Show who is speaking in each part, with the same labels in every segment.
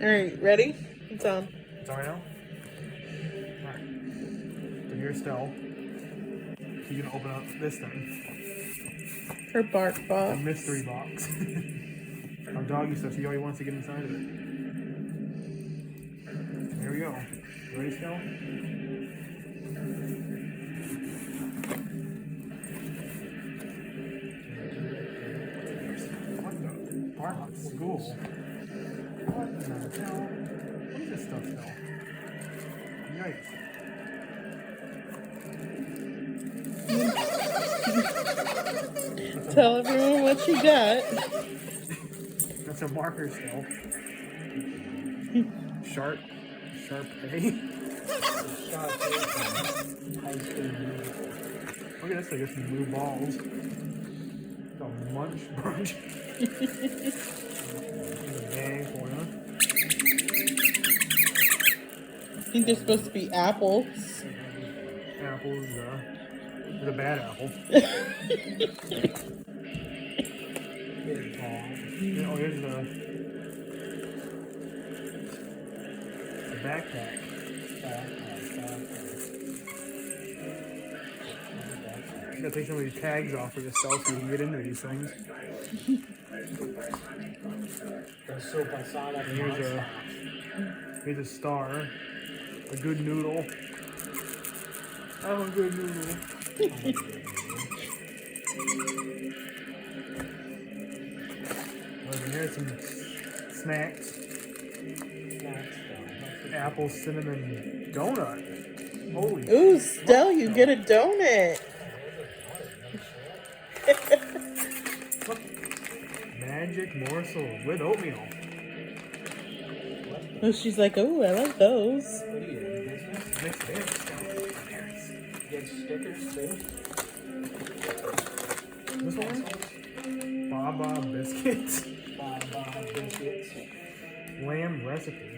Speaker 1: Alright, ready? It's on.
Speaker 2: It's on right now? Alright. So here's Stella. So you can open up this thing.
Speaker 1: Her bark
Speaker 2: The
Speaker 1: box.
Speaker 2: mystery box. Our doggy stuff. See how he wants to get inside of it. Here we go. You ready, Stella? What the? Barkbox school? What the hell? What is this stuff, Stella? Yikes.
Speaker 1: Tell everyone what you got.
Speaker 2: That's a marker still. Sharp hay. Look at this, I got some blue balls. It's a munch bunch. There's a bag for you.
Speaker 1: I think they're supposed to be apples.
Speaker 2: Apples, the bad apple. Oh, here's the backpack. You gotta take some of these tags off for yourself so you can get into these things. And here's a star. A good noodle. I'm a good noodle. And here's some snacks. Apple cinnamon donut. Holy.
Speaker 1: Ooh, Stella, you get a donut.
Speaker 2: Magic morsel with oatmeal.
Speaker 1: Oh, she's like, oh, I like those.
Speaker 2: Mixed berries.
Speaker 3: Get stickers too.
Speaker 2: This one? Baba biscuits.
Speaker 3: Baba biscuits.
Speaker 2: Lamb recipe.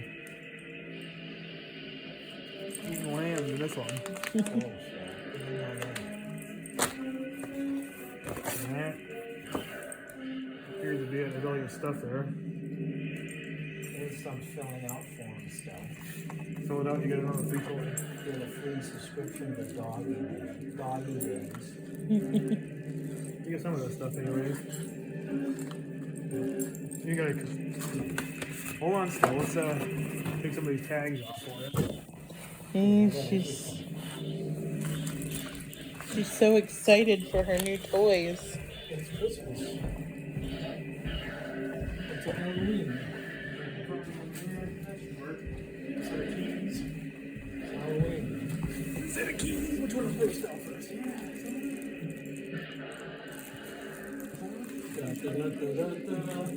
Speaker 2: Eating lamb in this one. And that. Here's the deal. There's all your stuff there.
Speaker 3: There's some filling out forms still.
Speaker 2: Fill it out, you get another free toy.
Speaker 3: Get a free subscription to doggy days.
Speaker 2: You get some of that stuff anyways. You gotta hold on still. Let's take some of these tags off for it.
Speaker 1: And she's so excited for her new toys.
Speaker 3: It's Christmas. It's a Halloween.
Speaker 2: Set of keys.
Speaker 3: It's Halloween.
Speaker 2: Set of keys. Which one is first out first?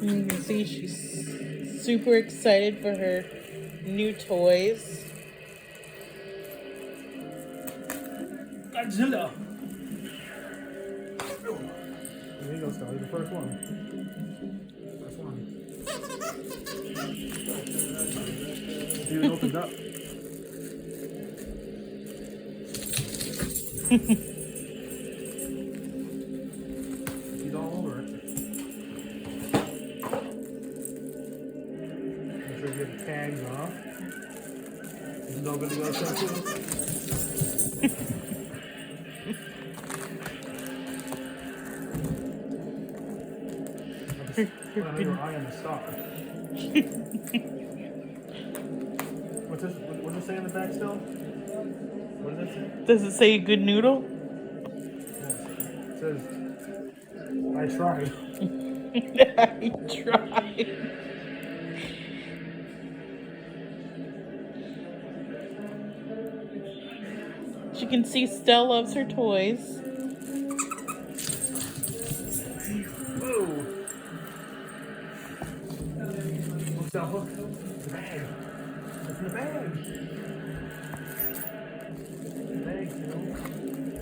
Speaker 1: You can see she's super excited for her new toys.
Speaker 2: Godzilla. There you go, Stella. The first one. First one. It even opened up. He's all over it. Make sure you get the tags off. This is all good to go, Stella, too. Put your eye on the star. What's this? What's it say on the back still? What does it say?
Speaker 1: Does it say good noodle?
Speaker 2: It says, I tried.
Speaker 1: I tried. She can see Stella loves her toys.
Speaker 2: Whoa. What's that hook? The bag. What's in the bag? The bag, you know?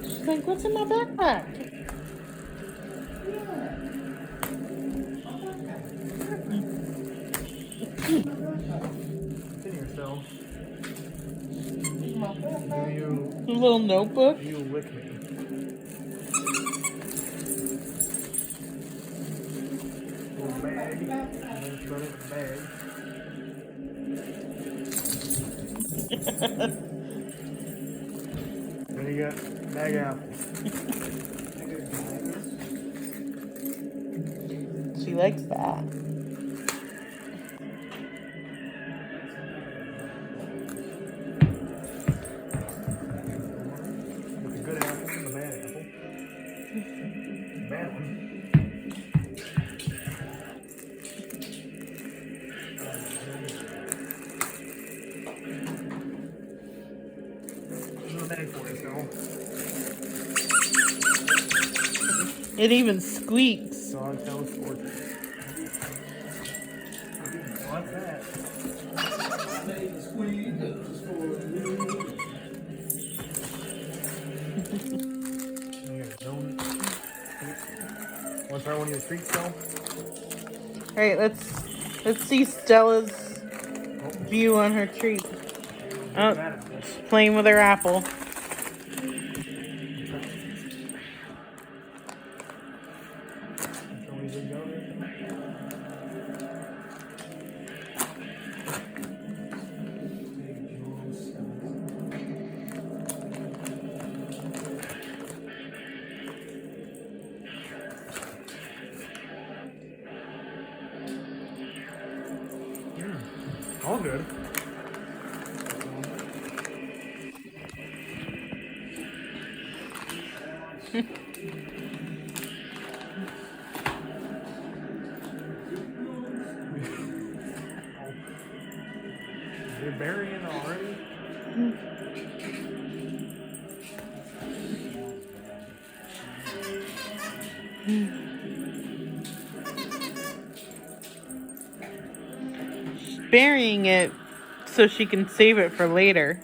Speaker 1: She's like, what's in my backpack?
Speaker 2: It's in here, Phil.
Speaker 1: A little notebook.
Speaker 2: You lick me. Little bag. And then throw it in the bag. Then you got bag apples.
Speaker 1: She likes that.
Speaker 2: With a good apple and a bad apple. Bad one. There's a bag for you, Stella.
Speaker 1: It even squeaks.
Speaker 2: Doghouse orchard. What's that? Want to try one of your treats, Stella?
Speaker 1: All right, let's see Stella's view on her treat. Oh,
Speaker 2: Bad apples.
Speaker 1: playing with her apple.
Speaker 2: Show me the go there. All good. You're burying already?
Speaker 1: She's burying it so she can save it for later.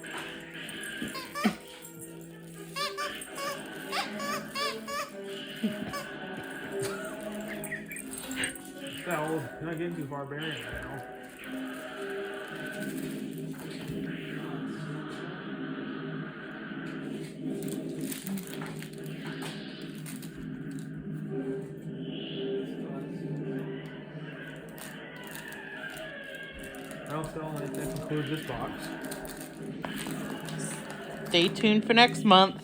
Speaker 2: Well, you're not getting too far burying it now. Well, so that concludes this box.
Speaker 1: Stay tuned for next month.